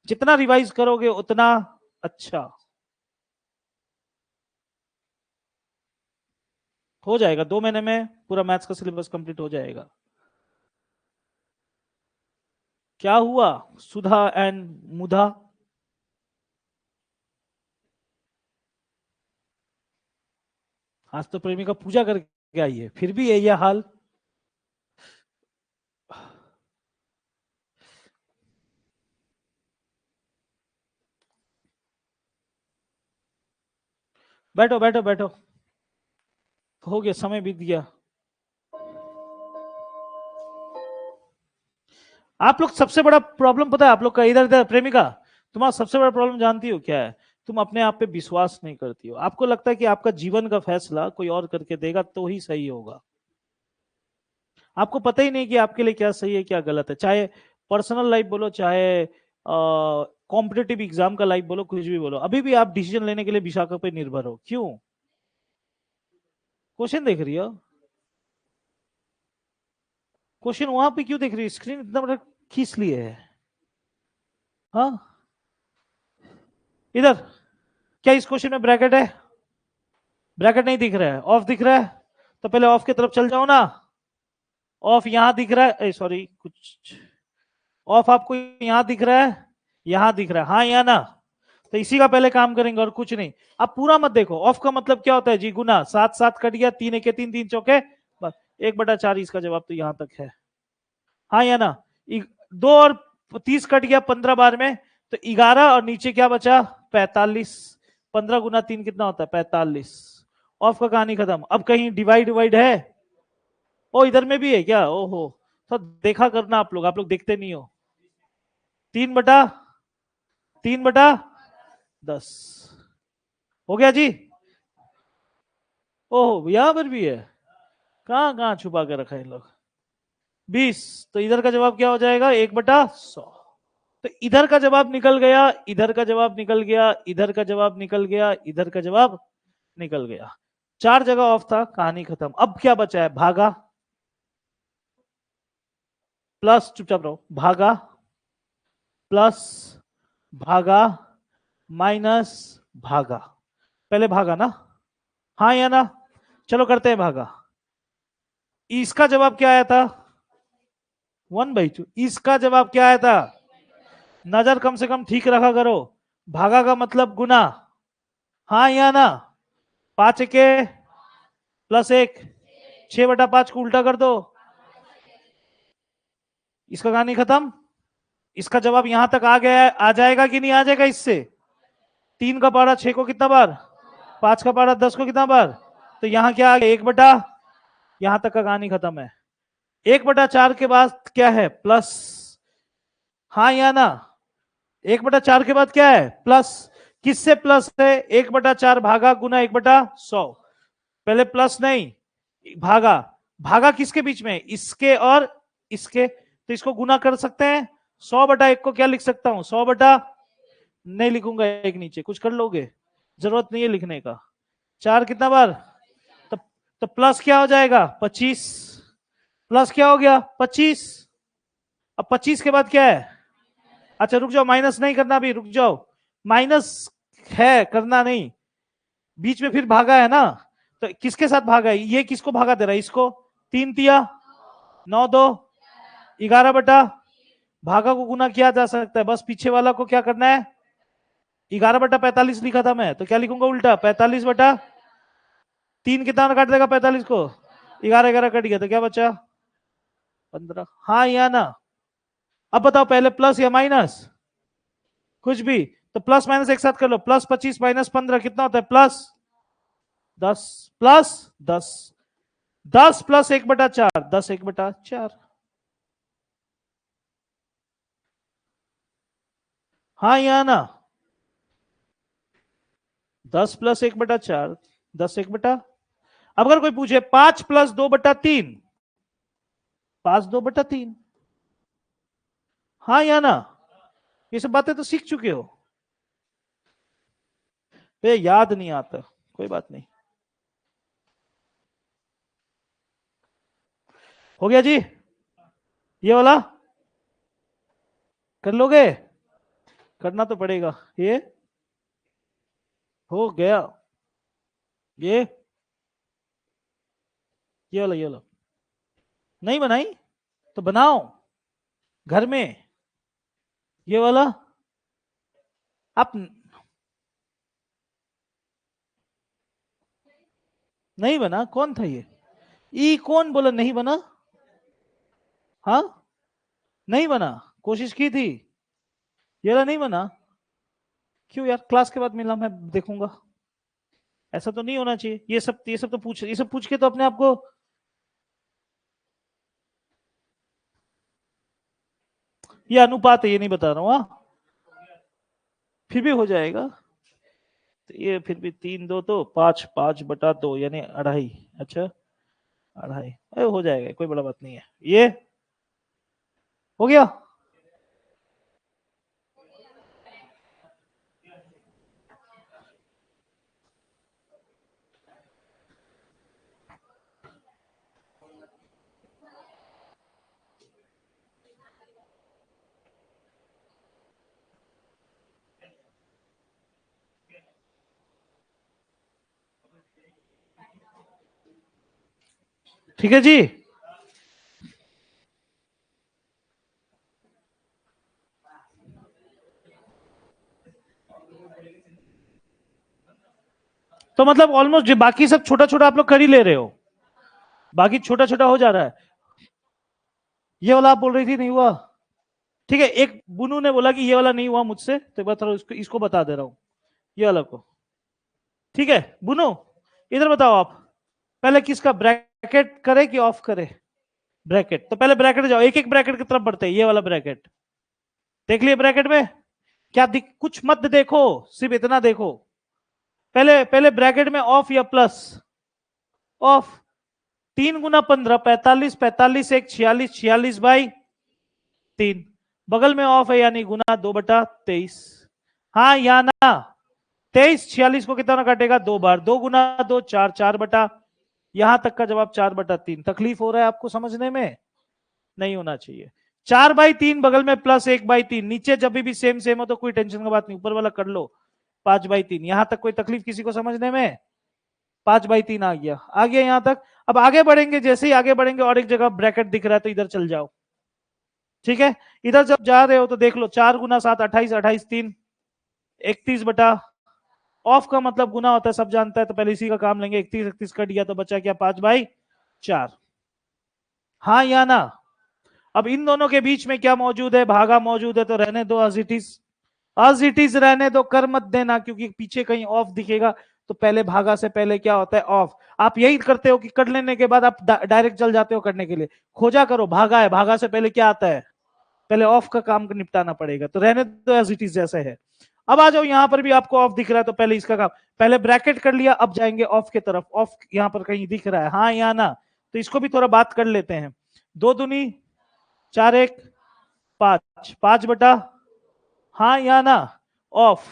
जितना रिवाइज करोगे उतना अच्छा हो जाएगा। 2 महीने में पूरा मैथ्स का सिलेबस कंप्लीट हो जाएगा। क्या हुआ सुधा एंड मुधा? आज तो प्रेमिका पूजा करके आई है, फिर भी यही हाल। बैठो बैठो बैठो, हो गया, समय बीत गया। आप लोग सबसे बड़ा प्रॉब्लम पता है आप लोग का? इधर इधर प्रेमिका, तुम्हारा सबसे बड़ा प्रॉब्लम जानती हो क्या है? तुम अपने आप पे विश्वास नहीं करती हो। आपको लगता है कि आपका जीवन का फैसला कोई और करके देगा तो ही सही होगा। आपको पता ही नहीं कि आपके लिए क्या सही है क्या गलत है। चाहे पर्सनल लाइफ बोलो, चाहे कॉम्पिटेटिव एग्जाम का लाइफ बोलो, कुछ भी बोलो, अभी भी आप डिसीजन लेने के लिए विशाखा पे निर्भर हो। क्यों? क्वेश्चन देख रही हो? क्वेश्चन वहां पे क्यों देख रही है? स्क्रीन इतना बड़ा खींच लिए है? हाँ, इधर। क्या इस क्वेश्चन में ब्रैकेट है? ब्रैकेट नहीं दिख रहा है, ऑफ दिख रहा है, तो पहले ऑफ की तरफ चल जाओ ना। ऑफ यहां दिख रहा है, सॉरी कुछ, ऑफ आपको यहां दिख रहा है, यहां दिख रहा है, हाँ या ना? तो इसी का पहले काम करेंगे और कुछ नहीं। अब पूरा मत देखो। ऑफ का मतलब क्या होता है जी? गुना। 7 7 कट गया, 3 1 3 3 चौके, बस 1/4। इसका जवाब तो यहां तक है, हाँ या ना? 2 और 30 कट गया 15 बार में, तो 11, और नीचे क्या बचा? 45। 15 × 3 कितना होता है? 45। ऑफ का कहानी खत्म। अब कहीं डिवाइड डिवाइड है? ओ, इधर में भी है क्या? ओहो, तो देखा करना आप लोग देखते नहीं हो। 3/10 हो गया जी। ओह यहां पर भी है, कहां कहां छुपा के रखा है इन लोग। 20, तो इधर का जवाब क्या हो जाएगा, 1/100। तो इधर का जवाब निकल गया, इधर का जवाब निकल गया, इधर का जवाब निकल गया, इधर का जवाब निकल गया। 4 जगह ऑफ था, कहानी खत्म। अब क्या बचा है, भागा प्लस, चुपचाप रहो, भागा प्लस भागा माइनस भागा। पहले भागा ना, हाँ या ना, चलो करते हैं भागा। इसका जवाब क्या आया था, 1/2। इसका जवाब क्या आया था, नजर कम से कम ठीक रखा करो, भागा का मतलब गुना, हाँ या ना। 5 के प्लस 1, 6/5 को उल्टा कर दो, इसका कहानी खत्म। इसका जवाब यहां तक आ गया है, आ जाएगा कि नहीं आ जाएगा इससे। 3 का पारा 6 को कितना बार, 5 का पारा 10 को कितना बार, तो यहां क्या आ गया, 1/, यहां तक का कहानी खत्म है। 1/4 के बाद क्या है, प्लस, हाँ या ना। 1/4 के बाद क्या है, प्लस। किससे प्लस है, 1/4 भागा गुना 1/100। पहले प्लस नहीं, भागा, भागा किसके बीच में, इसके और इसके, तो इसको गुना कर सकते हैं। 100/1 को क्या लिख सकता हूं, 100 नहीं लिखूंगा, एक नीचे कुछ कर लोगे, जरूरत नहीं है लिखने का। 4 कितना बार, तो, तो प्लस क्या हो जाएगा, 25, प्लस क्या हो गया 25। अब 25 के बाद क्या है, अच्छा रुक जाओ, माइनस नहीं करना अभी, रुक जाओ, माइनस है करना नहीं, बीच में फिर भागा है ना, तो किसके साथ भागा है, ये किसको भागा दे रहा है, इसको। 3 तिया 9, 2 11 भागा को गुना किया जा सकता है, बस पीछे वाला को क्या करना है, 11/45 लिखा था मैं, तो क्या लिखूंगा उल्टा, 45/3 कितना काट देगा 45 को, 11 11 कट गया, तो क्या बचा 15, हाँ या ना। अब बताओ पहले प्लस या माइनस, कुछ भी, तो प्लस माइनस एक साथ कर लो, +25 -15 कितना होता है, +10, +10, 10 + 1/4, 10 1/4, हाँ या ना। 10 + 1/4, 10 1/, अब अगर कोई पूछे 5 + 2/3, 5 2/3, हाँ या ना। ये सब बातें तो सीख चुके हो, ये याद नहीं आता, कोई बात नहीं। हो गया जी, ये वाला कर लोगे, करना तो पड़ेगा, हो गया, ये ये वाला नहीं बनाई तो बनाओ घर में, ये वाला आप नहीं बना, कौन था ये, ई कौन बोला नहीं बना, हाँ नहीं बना, कोशिश की थी, ये वाला नहीं बना, क्यों यार, क्लास के बाद मिला मैं देखूंगा, ऐसा तो नहीं होना चाहिए, ये सब तो पूछ, ये सब पूछ के तो अपने आप को, ये अनुपात है, ये नहीं बता रहा हूँ, हाँ फिर भी हो जाएगा, तो ये फिर भी 3 2 तो 5, 5/2 यानी 2.5, अच्छा 2.5, हो जाएगा, कोई बड़ा बात नहीं है, ये हो गया। ठीक है जी, तो मतलब ऑलमोस्ट बाकी सब छोटा छोटा आप लोग कर ही ले रहे हो, बाकी छोटा छोटा हो जा रहा है। ये वाला आप बोल रही थी नहीं हुआ, ठीक है, एक बुनू ने बोला कि ये वाला नहीं हुआ मुझसे, तो एक बार थोड़ा इसको बता दे रहा हूं, ये वाला को, ठीक है बुनू, इधर बताओ आप, पहले किसका ब्रैकेट करे कि ऑफ करे, ब्रैकेट। तो पहले ब्रैकेट जाओ, एक एक ब्रैकेट की तरफ बढ़ते हैं। ये वाला ब्रैकेट देख लिए, ब्रैकेट में क्या कुछ मत देखो, सिर्फ इतना देखो। पहले पहले ब्रैकेट में ऑफ या प्लस? ऑफ। 3 गुना 15 45, 45 एक 46, 46 बाई 3। बगल में ऑफ है यानी गुना 2/23। हाँ या ना? 23 46 को कितना काटेगा? 2 बार। 2 गुना 2 4, 4 बटा, यहां तक का जवाब 4/3। तकलीफ हो रहा है आपको समझने में? नहीं होना चाहिए। 4/3 बगल में प्लस 1/3, नीचे जब भी सेम सेम हो तो कोई टेंशन की बात नहीं, ऊपर वाला कर लो। 5/3 यहां तक कोई तकलीफ किसी को समझने में? 5/3 आ गया, आ गया यहां तक। अब आगे बढ़ेंगे, जैसे ही आगे बढ़ेंगे और एक जगह ब्रैकेट दिख रहा है तो इधर चल जाओ। ठीक है, इधर जब जा रहे हो तो देख लो, 4 गुना 7 28, 28 3 31 बटा, ऑफ का मतलब गुना होता है सब जानता है, तो पहले इसी का काम लेंगे। 31 31 कट गया तो बचा क्या? 5/4। हाँ या ना? अब इन दोनों के बीच में क्या मौजूद है? भागा मौजूद है, तो रहने दो as it is. As it is रहने दो, कर मत देना, क्योंकि पीछे कहीं ऑफ दिखेगा तो पहले भागा से पहले क्या होता है? ऑफ। आप यही करते हो कि कर लेने के बाद आप डायरेक्ट चल जाते हो करने के लिए। खोजा करो, भागा है, भागा से पहले क्या आता है? पहले ऑफ का काम निपटाना पड़ेगा, तो रहने दो एज इट इज जैसे है। अब आ जाओ, यहां पर भी आपको ऑफ दिख रहा है तो पहले इसका काम, पहले ब्रैकेट कर लिया, अब जाएंगे ऑफ की तरफ। ऑफ यहां पर कहीं दिख रहा है? हाँ या ना? तो इसको भी थोड़ा बात कर लेते हैं। 2 दूनी 4 1 5, 5 बटा, हाँ या ना? ऑफ।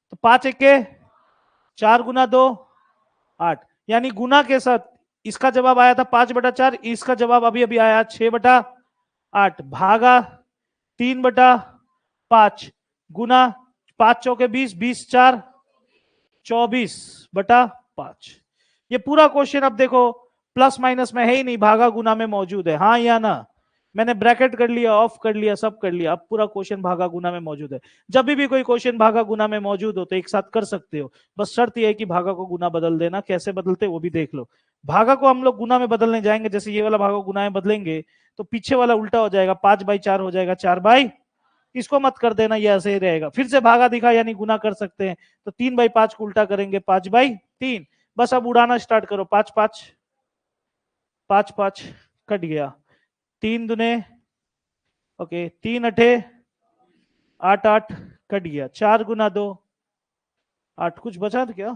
तो 5 1 के 4 गुना 2 8, यानी गुना के साथ इसका जवाब आया था 5/4, इसका जवाब अभी अभी आया 6/8। भागा 3/5 गुना 5 चौके 20, 20 4 24/5। ये पूरा क्वेश्चन अब देखो प्लस माइनस में है ही नहीं, भागा गुना में मौजूद है। हाँ या ना? मैंने ब्रैकेट कर लिया, ऑफ कर लिया, सब कर लिया, अब पूरा क्वेश्चन भागा गुना में मौजूद है। जब भी कोई क्वेश्चन भागा गुना में मौजूद हो तो एक साथ कर सकते हो, बस शर्त यह है कि भागा को गुना बदल देना। कैसे बदलते वो भी देख लो। भागा को हम लोग गुना में बदलने जाएंगे, जैसे ये वाला भागा गुना में बदलेंगे तो पीछे वाला उल्टा हो जाएगा, 5/4 हो जाएगा 4/, इसको मत कर देना, ये ऐसे ही रहेगा। फिर से भागा दिखा यानी गुना कर सकते हैं, तो 3/5 को उल्टा करेंगे 5/3। बस अब उड़ाना स्टार्ट करो। 5 5 5 5 कट गया। 3 दुने ओके, 3 8 8 8 कट गया। 4 गुना 2 8, कुछ बचा था क्या?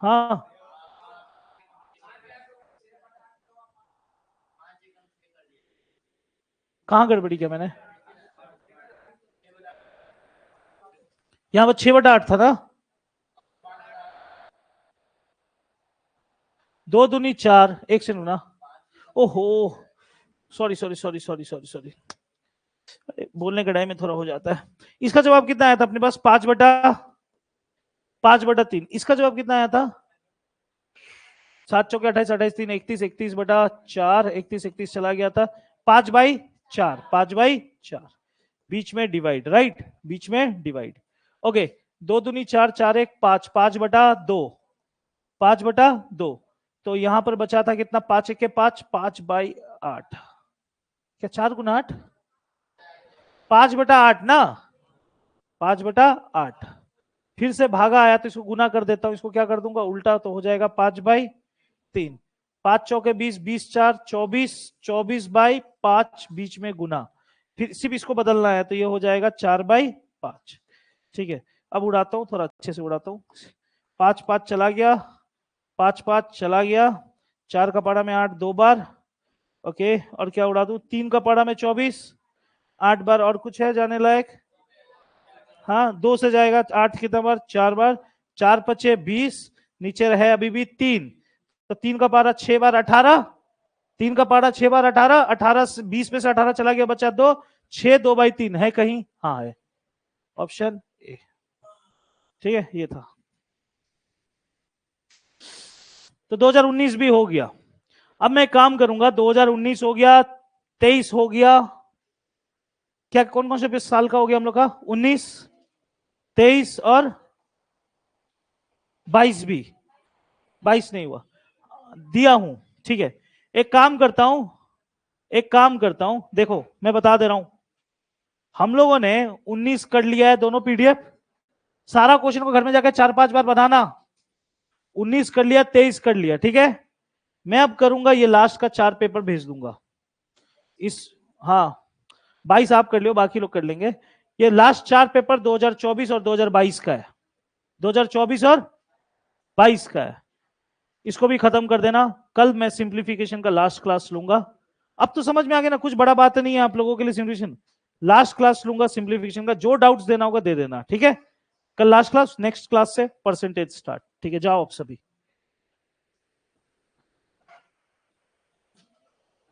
हाँ, कहां गड़बड़ी किया मैंने? यहां पर 6/8 था ना? 2 दूनी 4, एक से ना, ओहो sorry sorry sorry sorry sorry sorry, बोलने कड़ाई में थोड़ा हो जाता है। इसका जवाब कितना आया था अपने पास? 5/3। इसका जवाब कितना आया था? 7 चौके 28, 28 3 31, 31/4, 31 31 चला गया था। 5/4, 5/4, बीच में डिवाइड, राइट, बीच में डिवाइड। ओके, 2 दूनी 4, 4 1 5, 5/2, 5/2। तो यहां पर बचा था कितना? 5 1 के 5, 5/8। क्या 4 गुना 8? 5/8 ना, 5/8। फिर से भागा आया तो इसको गुना कर देता हूं, इसको क्या कर दूंगा? उल्टा, तो हो जाएगा 5/3। 5 चौके 20, 20 4 24, 24/5 बीच में गुना। फिर सिर्फ इसको बदलना है तो ये हो जाएगा 4/5। ठीक है, अब उड़ाता हूं, थोड़ा अच्छे से उड़ाता हूं। 5 5 चला गया, 5 5 चला गया। 4 का पारा में 8 2 बार, ओके, और क्या उड़ा दूं? 3 का पारा में 24 8 बार, और कुछ है जाने लायक? हाँ, 2 से जाएगा 8 कितना बार? 4 बार। 4 5 20, नीचे रहे अभी भी 3, तो 3 का पारा 6 बार 18, 3 का पारा 6 बार 18, 18 से 20 में से 18 चला गया, बचा 2, 6 2/3 है कहीं? हाँ है, ऑप्शन ए। ठीक है, ये था। तो 2019 भी हो गया। अब मैं काम करूंगा, 2019 हो गया, 23 हो गया, क्या कौन कौन से साल का हो गया हम लोग का? 19 23 और 22 भी। 22 नहीं हुआ, दिया हूं। ठीक है, एक काम करता हूं, एक काम करता हूं, देखो मैं बता दे रहा हूं, हम लोगों ने 19 कर लिया है दोनों पीडीएफ। सारा क्वेश्चन को घर में जाकर 4 5 बार बनाना। 19 कर लिया, 23 कर लिया, ठीक है। मैं अब करूंगा ये लास्ट का 4 पेपर भेज दूंगा इस, हाँ 22 आप कर लियो, बाकी लोग कर लेंगे। ये लास्ट 4 पेपर 2024 और 2022 का है, 2024 और 22 का है, इसको भी खत्म कर देना। कल मैं सिंप्लीफिकेशन का लास्ट क्लास लूंगा। अब तो समझ में आ गया ना, कुछ बड़ा बात नहीं है आप लोगों के लिए सिंप्लीफिकेशन। लास्ट क्लास लूंगा सिंप्लीफिकेशन का, जो डाउट्स देना होगा दे देना, ठीक है। कल लास्ट क्लास, नेक्स्ट क्लास से परसेंटेज स्टार्ट, ठीक है। जाओ आप सभी।